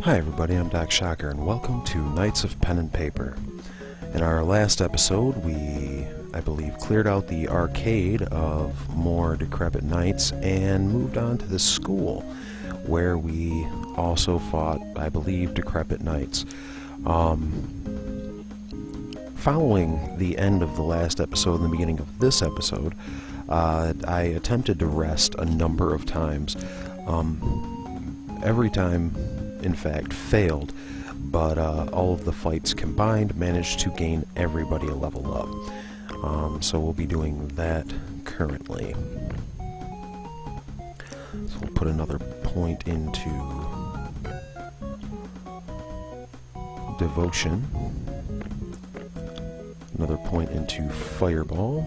Hi everybody, I'm Doc Shocker and welcome to Knights of Pen and Paper. In our last episode, we, I believe, cleared out the arcade of more decrepit knights and moved on to the school, where we also fought, I believe, decrepit knights. Following the end of the last episode and the beginning of this episode, I attempted to rest a number of times. Every time, in fact, failed, but all of the fights combined managed to gain everybody a level up. So we'll be doing that currently. So we'll put another point into Devotion, another point into Fireball,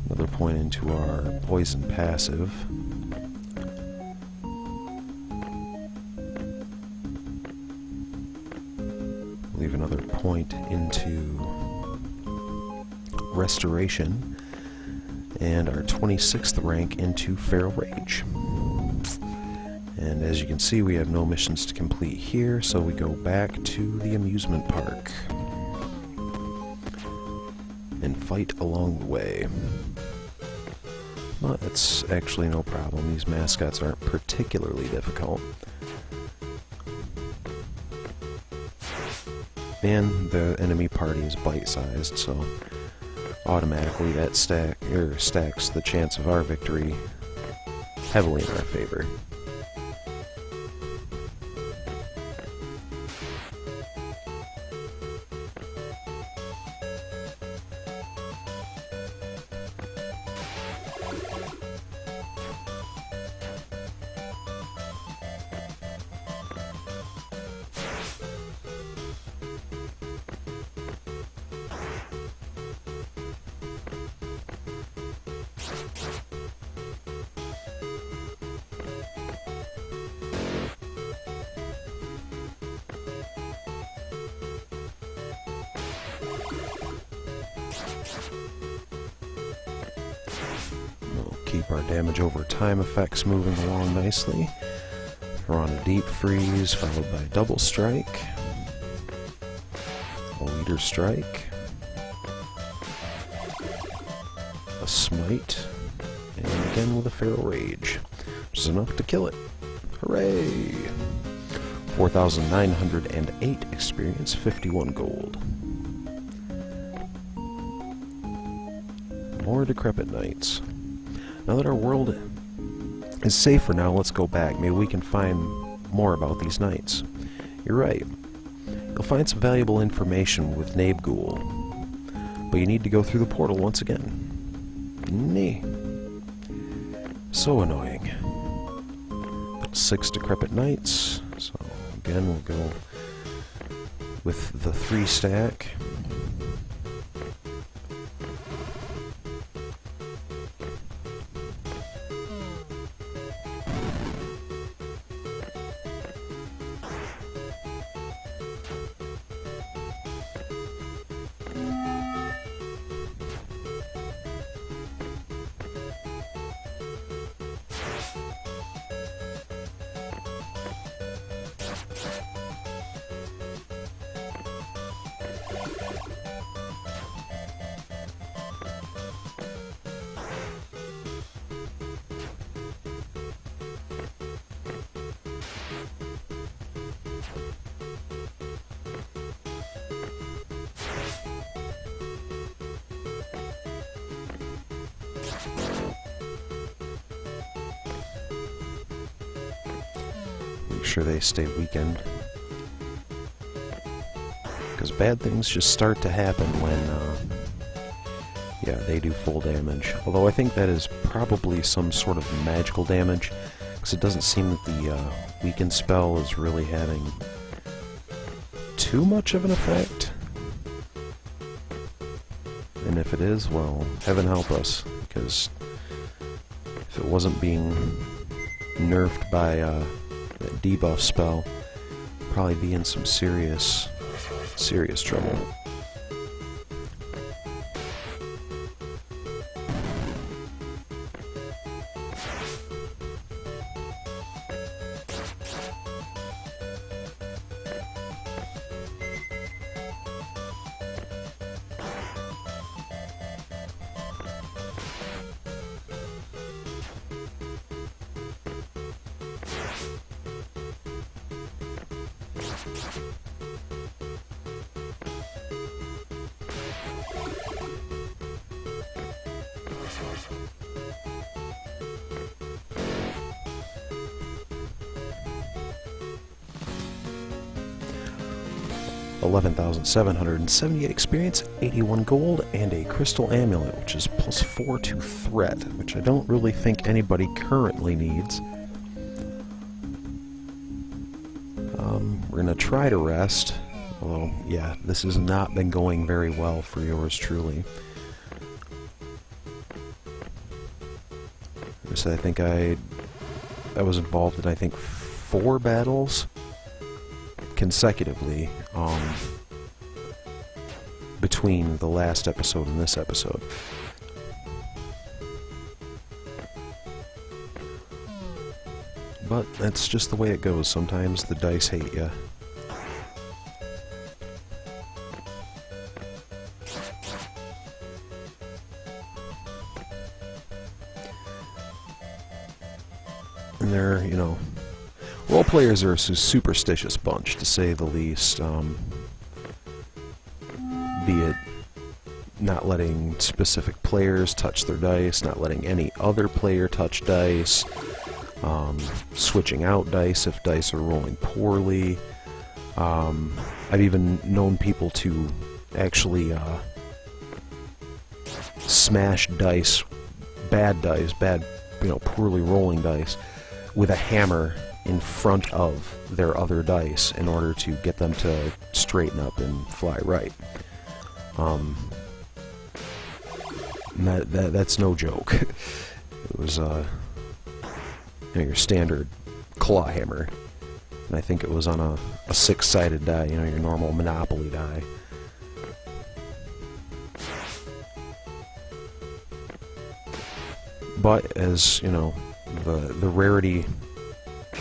another point into our Poison passive, leave another point into Restoration, and our 26th rank into Feral Rage. And as you can see, we have no missions to complete here, so we go back to the amusement park and fight along the way. Well, it's actually no problem. These mascots aren't particularly difficult. And the enemy party is bite-sized, so automatically that stacks the chance of our victory heavily in our favor. We'll keep our damage over time effects moving along nicely. Throw on a Deep Freeze, followed by a Double Strike, a Leader Strike, a Smite, and again with a Feral Rage, which is enough to kill it. Hooray! 4,908 experience, 51 gold. More decrepit knights. Now that our world is safer now, let's go back. Maybe we can find more about these knights. You're right. You'll find some valuable information with Nabegul, but you need to go through the portal once again. Nee. So annoying. 6 decrepit knights. So again, we'll go with the 3 stack. Make sure they stay weakened, because bad things just start to happen when they do full damage. Although I think that is probably some sort of magical damage, because it doesn't seem that the weaken spell is really having too much of an effect. And if it is, well, heaven help us, because if it wasn't being nerfed by that debuff spell, probably be in some serious trouble. 11,778 experience, 81 gold, and a crystal amulet, which is +4 to threat, which I don't really think anybody currently needs. We're going to try to rest, although, yeah, this has not been going very well for yours truly. So I think I was involved in, I think, 4 battles consecutively between the last episode and this episode. But that's just the way it goes. Sometimes the dice hate you. And they're, you know, role players are a superstitious bunch, to say the least. Be it not letting specific players touch their dice, not letting any other player touch dice, switching out dice if dice are rolling poorly. I've even known people to actually smash dice, bad, you know, poorly rolling dice, with a hammer in front of their other dice in order to get them to straighten up and fly right. That's no joke. It was you know, your standard claw hammer, and I think it was on a 6-sided die, you know, your normal Monopoly die. But as you know, the rarity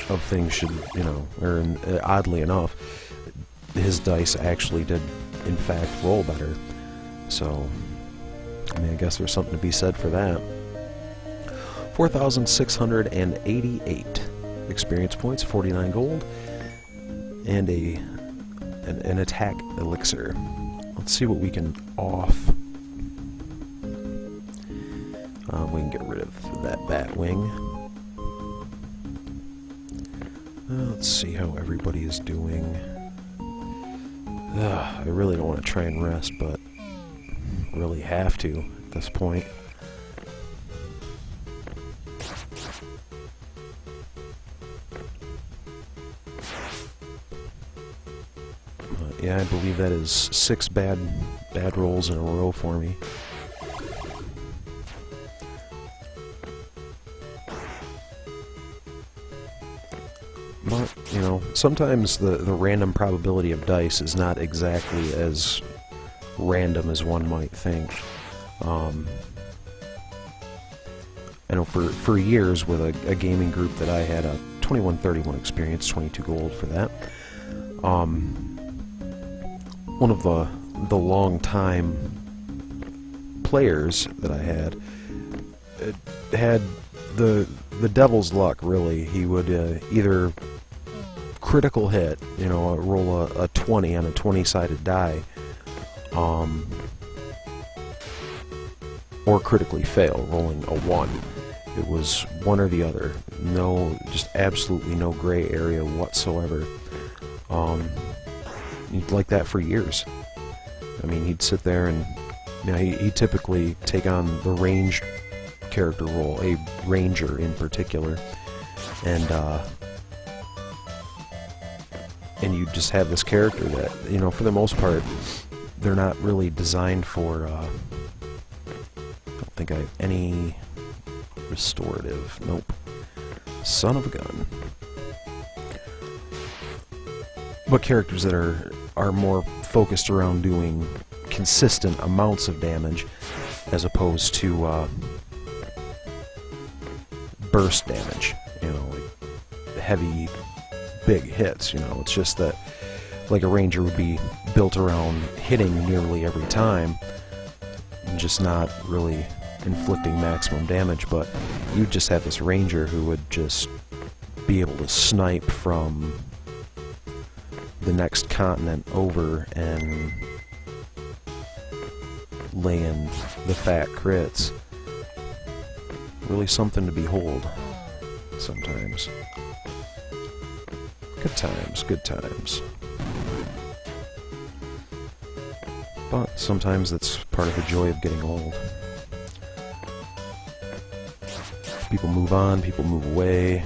of things should, you know, or oddly enough, his dice actually did in fact roll better. So, I mean, I guess there's something to be said for that. 4,688 experience points, 49 gold, and an attack elixir. Let's see what we can off. We can get rid of that bat wing. Let's see how everybody is doing. I really don't want to try and rest, but really have to at this point. Yeah, I believe that is 6 bad rolls in a row for me. But, you know, sometimes the random probability of dice is not exactly as random as one might think. I know for years with a gaming group that I had, a 2131 experience, 22 gold for that. One of the long-time players that I had had the devil's luck, really. He would either critical hit, you know, roll a 20 on a 20-sided die, or critically fail, rolling a 1. It was one or the other. No, just absolutely no gray area whatsoever. He'd like that for years. I mean, he'd sit there and, you know, he'd typically take on the ranged character role, a ranger in particular, and you just have this character that, you know, for the most part, they're not really designed for, I don't think I have any restorative. Nope. Son of a gun. But characters that are more focused around doing consistent amounts of damage as opposed to burst damage, you know, like heavy, big hits. You know, it's just that, like, a ranger would be built around hitting nearly every time, and just not really inflicting maximum damage. But you'd just have this ranger who would just be able to snipe from the next continent over and lay in the fat crits. Really something to behold sometimes. Good times, good times. But sometimes that's part of the joy of getting old. People move on, people move away.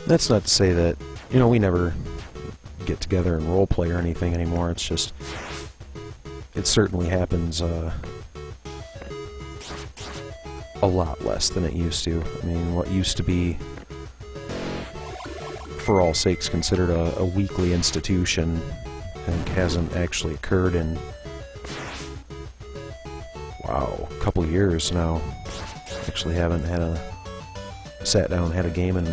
That's not to say that, you know, we never get together and roleplay or anything anymore. It's just, it certainly happens a lot less than it used to. I mean, what used to be, for all sakes, considered a weekly institution, I think hasn't actually occurred in, wow, a couple years now. Actually haven't sat down and had a game in,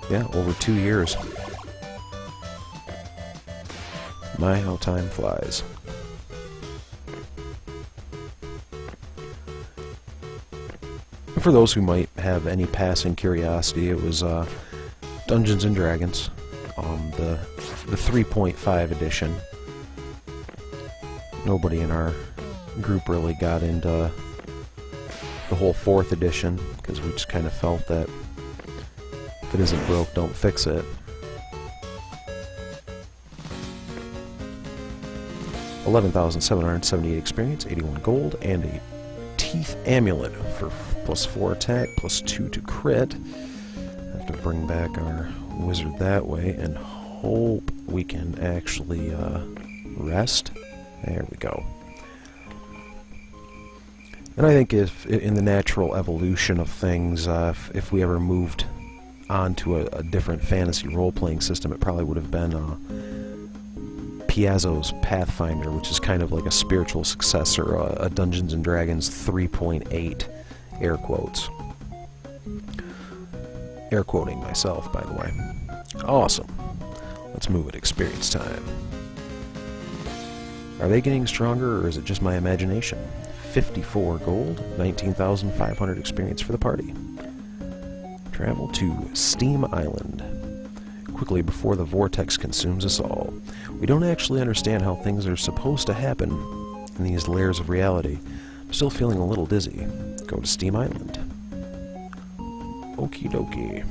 yeah, over 2 years. My, how time flies. For those who might have any passing curiosity, it was Dungeons and Dragons, the 3.5 edition. Nobody in our group really got into the whole 4th edition, because we just kind of felt that if it isn't broke, don't fix it. 11,778 experience, 81 gold, and a teeth amulet for +4 attack, +2 to crit. Have to bring back our wizard that way and hope we can actually rest. There we go. And I think if in the natural evolution of things, if we ever moved on to a different fantasy role-playing system, it probably would have been Piazzo's Pathfinder, which is kind of like a spiritual successor, a Dungeons and Dragons 3.8, air quotes. Air quoting myself, by the way. Awesome. Let's move at experience time. Are they getting stronger, or is it just my imagination? 54 gold, 19,500 experience for the party. Travel to Steam Island quickly before the vortex consumes us all. We don't actually understand how things are supposed to happen in these layers of reality. I'm still feeling a little dizzy. Go to Steam Island. Okie dokie.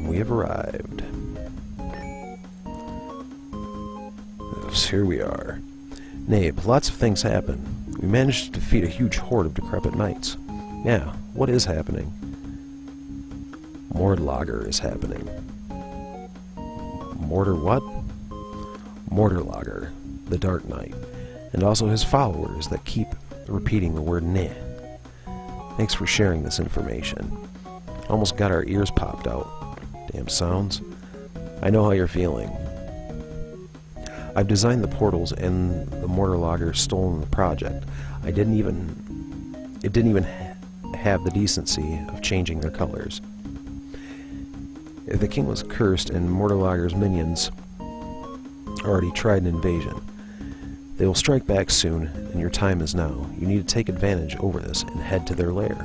We have arrived. Yes, here we are. Nabe, lots of things happen. We managed to defeat a huge horde of decrepit knights. Yeah, what is happening? Mordlager is happening. Mortar what? Mortarlager, the Dark Knight, and also his followers that keep repeating the word "neh." Thanks for sharing this information. Almost got our ears popped out. Damn sounds. I know how you're feeling. I've designed the portals and the Mortarlager stolen the project. It didn't even have the decency of changing their colors. If the king was cursed and Mortarlager's minions already tried an invasion, they will strike back soon, and your time is now. You need to take advantage over this and head to their lair.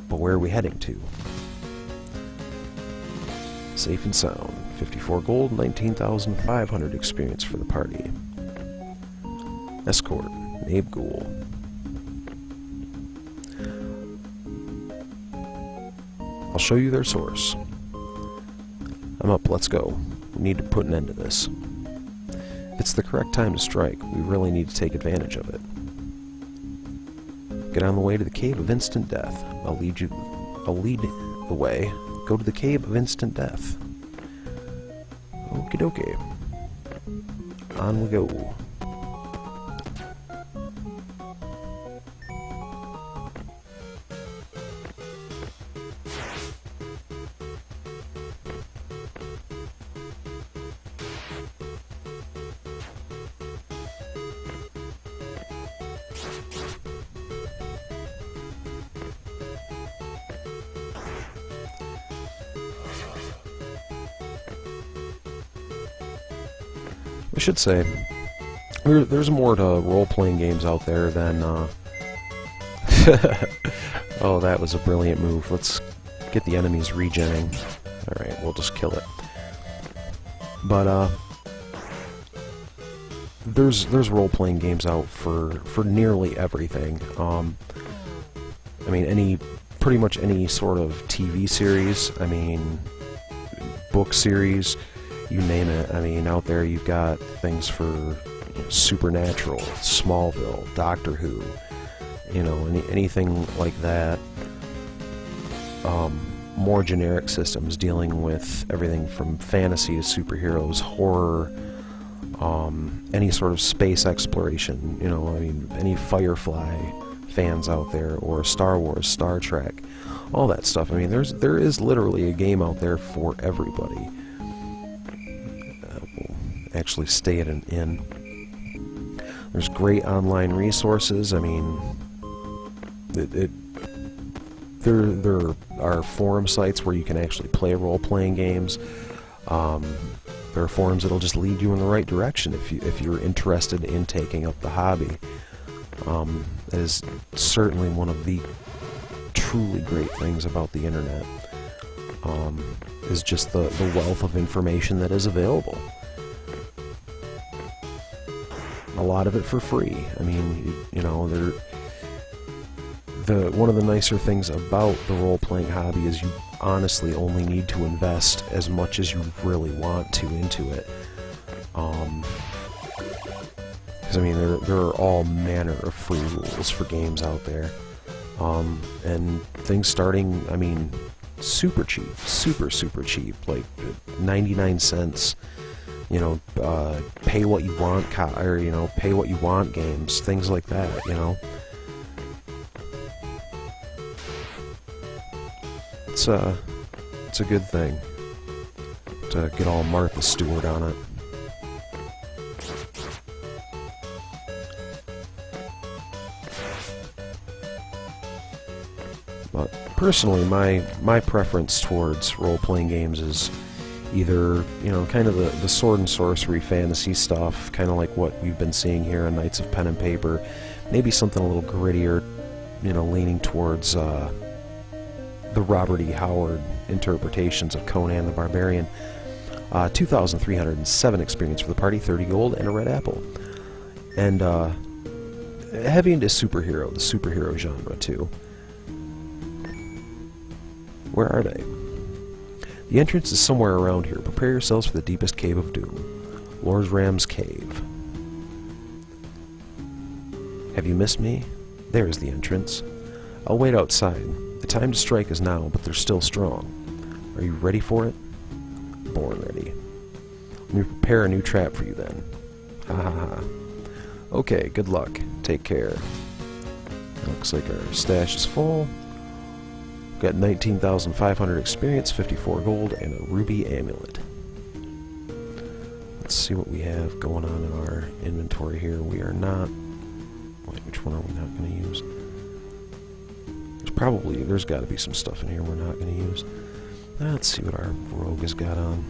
But where are we heading to? Safe and sound. 54 gold, 19,500 experience for the party. Escort, Nabe Ghoul. I'll show you their source. I'm up, let's go. We need to put an end to this. If it's the correct time to strike, we really need to take advantage of it. Get on the way to the Cave of Instant Death. I'll lead the way. Go to the Cave of Instant Death. Okie dokie. On we go. I should say, there's more to role-playing games out there than... Oh, that was a brilliant move. Let's get the enemies regenning. Alright, we'll just kill it. But, there's role-playing games out for nearly everything. I mean, pretty much any sort of TV series, I mean, book series, you name it. I mean, out there you've got things for Supernatural, Smallville, Doctor Who, anything like that. More generic systems dealing with everything from fantasy to superheroes, horror, any sort of space exploration, I mean, any Firefly fans out there, or Star Wars, Star Trek, all that stuff. I mean, there is literally a game out there for everybody. We'll actually stay at an inn. There's great online resources. I mean, there are forum sites where you can actually play role-playing games. There are forums that'll just lead you in the right direction if you're interested in taking up the hobby. That is certainly one of the truly great things about the internet, is just the wealth of information that is available. A lot of it for free. I mean, one of the nicer things about the role-playing hobby is you honestly only need to invest as much as you really want to into it. Because I mean, there are all manner of free rules for games out there, and things starting, I mean, super cheap, super cheap, like 99 cents. Pay what you want, pay what you want games, things like that. It's a good thing to get all Martha Stewart on it. But personally, my preference towards role-playing games is either, kind of the sword and sorcery fantasy stuff, kind of like what you've been seeing here on Knights of Pen and Paper, maybe something a little grittier, leaning towards the Robert E. Howard interpretations of Conan the Barbarian. 2,307 experience for the party, 30 gold, and a red apple. And heavy into the superhero genre too. Where are they? The entrance is somewhere around here. Prepare yourselves for the deepest cave of doom. Lord Ram's Cave. Have you missed me? There is the entrance. I'll wait outside. The time to strike is now, but they're still strong. Are you ready for it? Born ready. Let me prepare a new trap for you then. Ha ha ha. Okay, good luck. Take care. Looks like our stash is full. Got 19,500 experience, 54 gold, and a ruby amulet. Let's see what we have going on in our inventory here. We are not... Wait, which one are we not going to use? There's got to be some stuff in here we're not going to use. Let's see what our rogue has got on.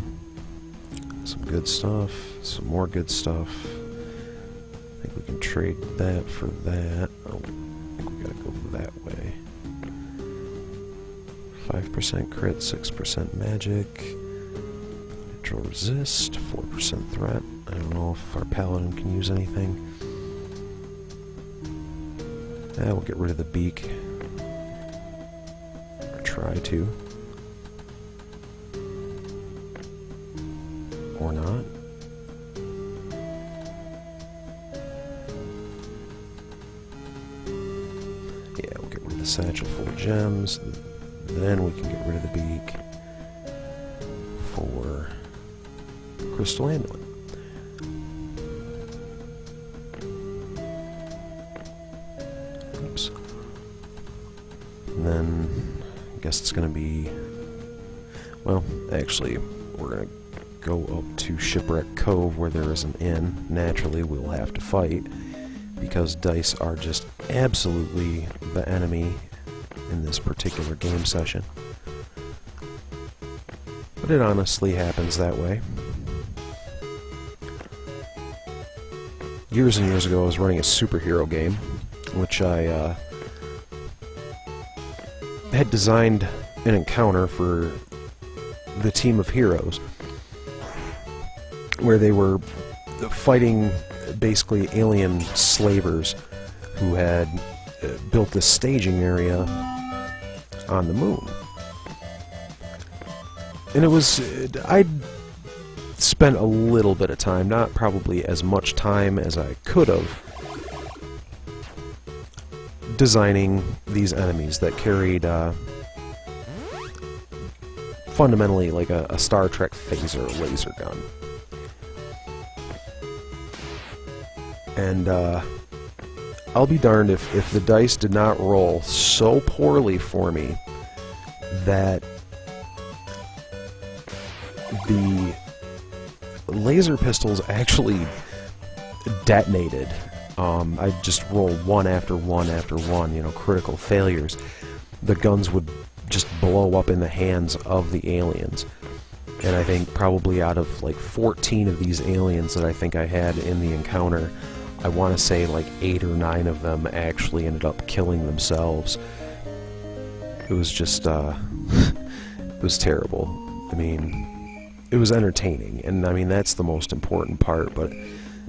Some good stuff, some more good stuff. I think we can trade that for that. Oh, I think we gotta go that way. 5% crit, 6% magic, neutral resist, 4% threat. I don't know if our paladin can use anything. We'll get rid of the beak. Or try to. Or not. Yeah, we'll get rid of the satchel full of gems. Then we can get rid of the beak for the crystal amulet. Oops. And then I guess it's going to be... Well, actually, we're going to go up to Shipwreck Cove where there is an inn. Naturally, we'll have to fight because dice are just absolutely the enemy in this particular game session. But it honestly happens that way. years and years ago, I was running a superhero game, which I had designed an encounter for the team of heroes, where they were fighting basically alien slavers who had built this staging area on the moon. And it was... I'd spent a little bit of time, not probably as much time as I could have, designing these enemies that carried fundamentally like a Star Trek phaser laser gun. And I'll be darned if the dice did not roll so poorly for me that the laser pistols actually detonated. I'd just roll one after one after one, you know, critical failures. The guns would just blow up in the hands of the aliens. And I think probably out of like 14 of these aliens that I think I had in the encounter, I want to say like 8 or 9 of them actually ended up killing themselves. It was just, it was terrible. I mean, it was entertaining, and I mean, that's the most important part, but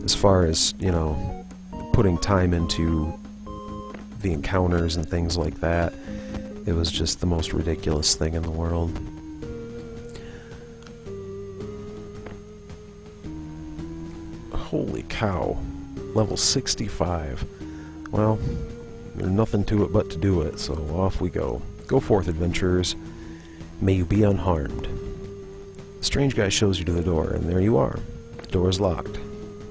as far as, you know, putting time into the encounters and things like that, it was just the most ridiculous thing in the world. Holy cow. Level 65. Well, there's nothing to it but to do it, so off we go. Go forth, adventurers. May you be unharmed. The strange guy shows you to the door, and there you are. The door is locked.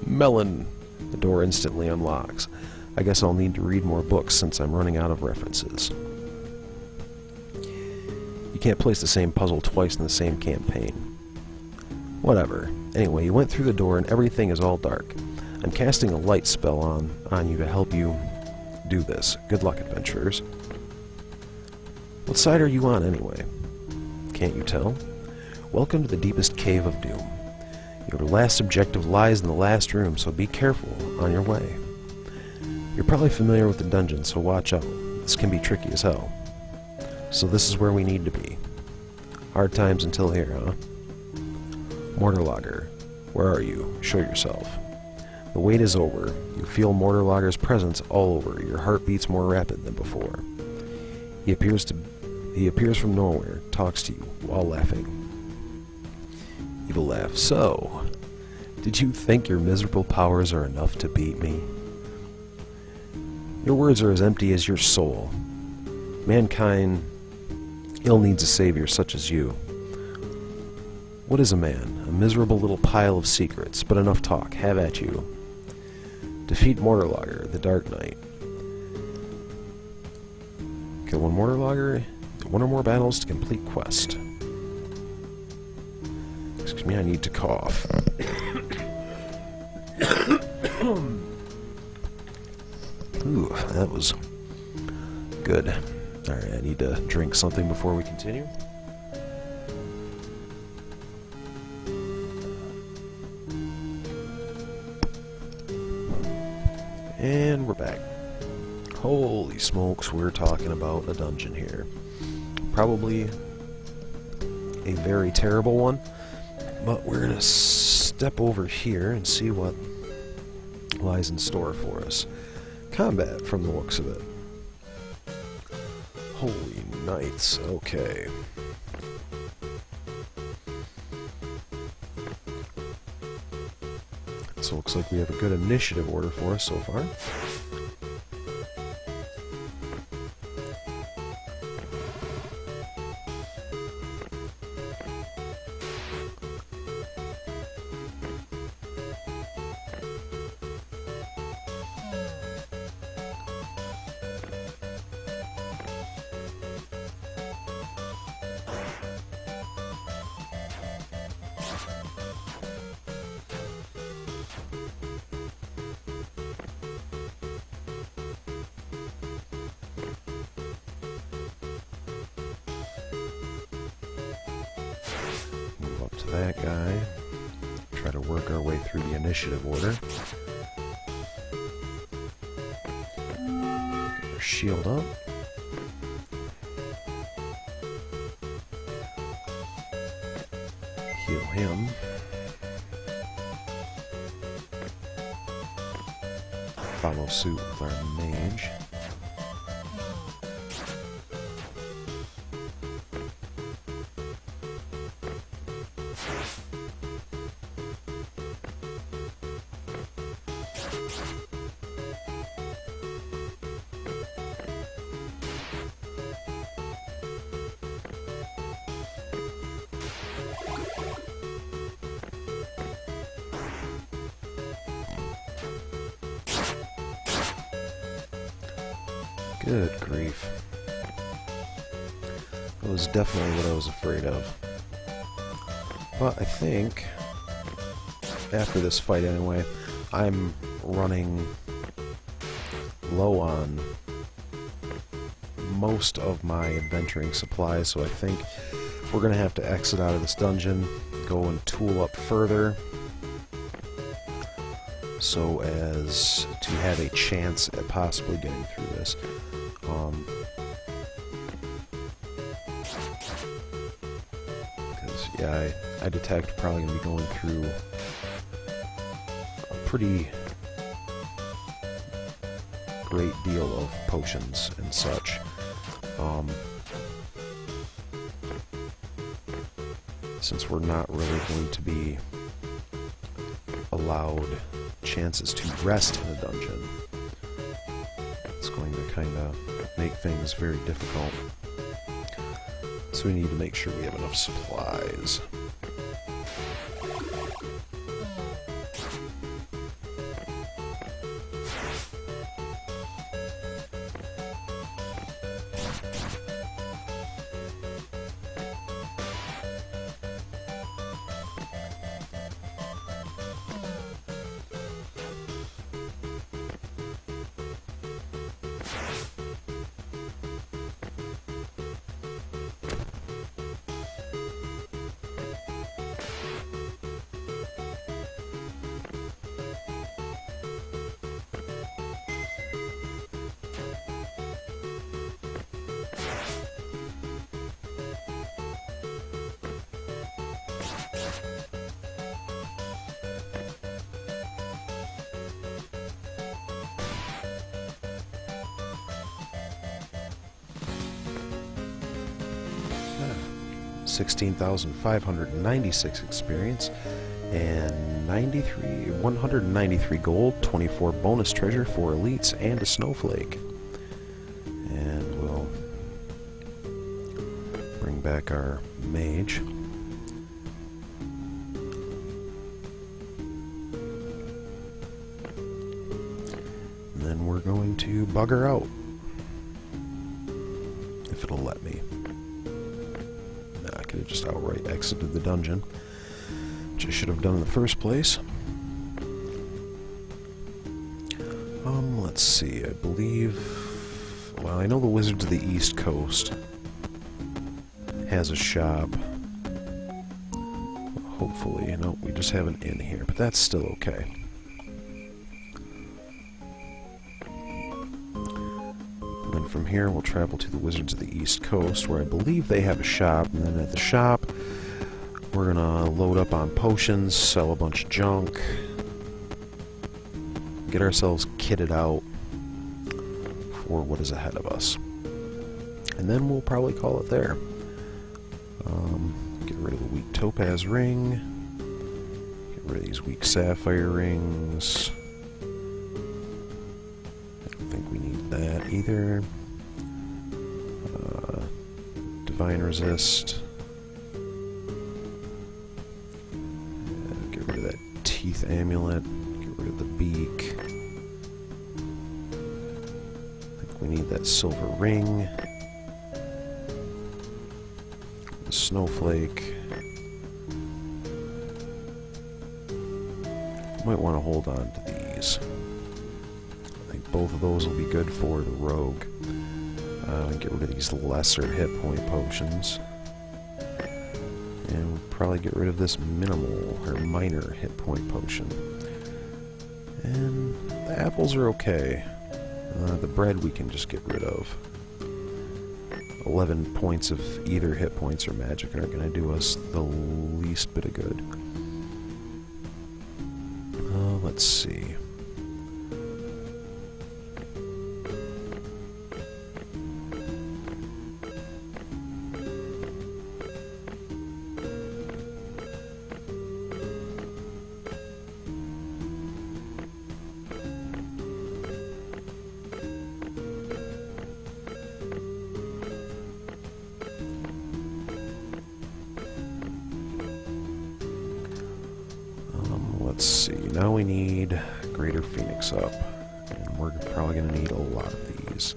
Melon! The door instantly unlocks. I guess I'll need to read more books since I'm running out of references. You can't place the same puzzle twice in the same campaign. Whatever. Anyway, you went through the door and everything is all dark. I'm casting a light spell on you to help you do this. Good luck, adventurers. What side are you on, anyway? Can't you tell? Welcome to the deepest cave of doom. Your last objective lies in the last room, so be careful on your way. You're probably familiar with the dungeon, so watch out. This can be tricky as hell. So this is where we need to be. Hard times until here, huh? Mortarlogger, where are you? Show yourself. The wait is over. You feel Mortarlogger's presence all over. Your heart beats more rapid than before. He appears from nowhere, talks to you, while laughing. Evil laugh. So, did you think your miserable powers are enough to beat me? Your words are as empty as your soul. Mankind ill needs a savior such as you. What is a man? A miserable little pile of secrets, but enough talk. Have at you. Defeat Mortarlogger, the Dark Knight. Kill one Mortarlogger, one or more battles to complete quest. Excuse me, I need to cough. Ooh, that was good. Alright, I need to drink something before we continue. And we're back. Holy smokes, we're talking about a dungeon here. Probably a very terrible one, but we're gonna step over here and see what lies in store for us. Combat, from the looks of it. Holy knights, okay. So it looks like we have a good initiative order for us so far. That guy. Try to work our way through the initiative order. shield up. Heal him. Follow suit with our mage. Good grief. That was definitely what I was afraid of. But I think, after this fight anyway, I'm running low on most of my adventuring supplies, so I think we're going to have to exit out of this dungeon, go and tool up further, so as to have a chance at possibly getting through this. Because, yeah, I detect probably going to be going through a pretty great deal of potions and such. Since we're not really going to be allowed chances to rest in a dungeon, it's going to kind of make things very difficult. So we need to make sure we have enough supplies. Ah, 16,596 experience and 193 gold, 24 bonus treasure, 4 elites, and a snowflake. And we'll bring back our mage. And then we're going to bugger out. If it'll let me. I could have just outright exited the dungeon, which I should have done in the first place. Let's see, I believe... Well, I know the Wizards of the East Coast has a shop. Hopefully, no, we just have an inn here, but that's still okay. And then from here, we'll travel to the Wizards of the East Coast, where I believe they have a shop, and then at the shop, we're gonna load up on potions, sell a bunch of junk, get ourselves kitted out for what is ahead of us. And then we'll probably call it there. Get rid of the weak topaz ring, get rid of these weak sapphire rings. I don't think we need that either. Divine resist. Get rid of that teeth amulet. Get rid of the beak. I think we need that silver ring. The snowflake. Might want to hold on to these. I think both of those will be good for the rogue. Get rid of these lesser hit point potions. And we'll probably get rid of this minimal or minor hit point potion. And the apples are okay. The bread we can just get rid of. 11 points of either hit points or magic are going to do us the least bit of good. Let's see. Let's see, now we need Greater Phoenix up, and we're probably going to need a lot of these.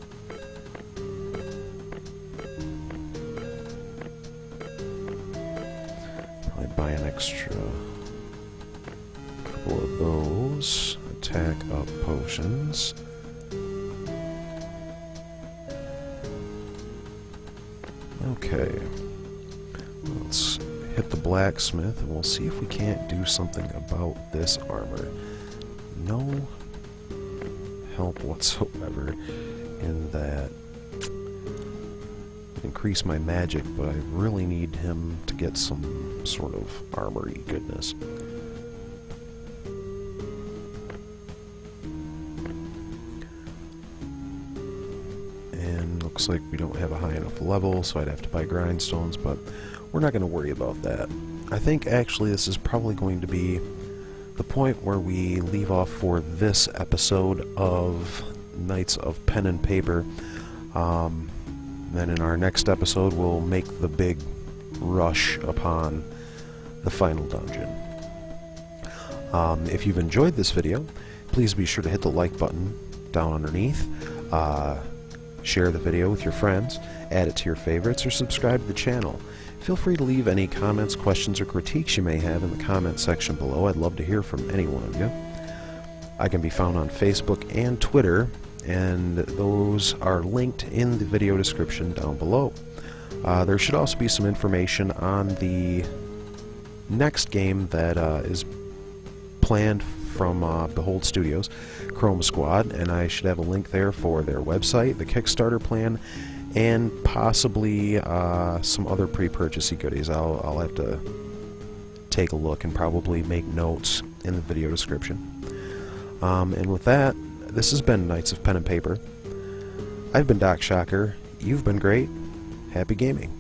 Probably buy an extra couple of those. Attack up potions. Okay, let's hit the blacksmith and we'll see if we can't do something about this armor. No help whatsoever in that. Increase my magic, but I really need him to get some sort of armory goodness. And looks like we don't have a high enough level, so I'd have to buy grindstones, but we're not going to worry about that. I think actually this is probably going to be the point where we leave off for this episode of Knights of Pen and Paper. Then in our next episode we'll make the big rush upon the final dungeon. If you've enjoyed this video, please be sure to hit the like button down underneath. Share the video with your friends, add it to your favorites, or subscribe to the channel. Feel free to leave any comments, questions, or critiques you may have in the comment section below. I'd love to hear from any one of you. I can be found on Facebook and Twitter, and those are linked in the video description down below. There should also be some information on the next game that is planned from Behold Studios, Chroma Squad, and I should have a link there for their website, the Kickstarter plan, and possibly some other pre-purchasey goodies. I'll have to take a look and probably make notes in the video description. And with that, this has been Knights of Pen and Paper. I've been Doc Shocker. You've been great. Happy gaming.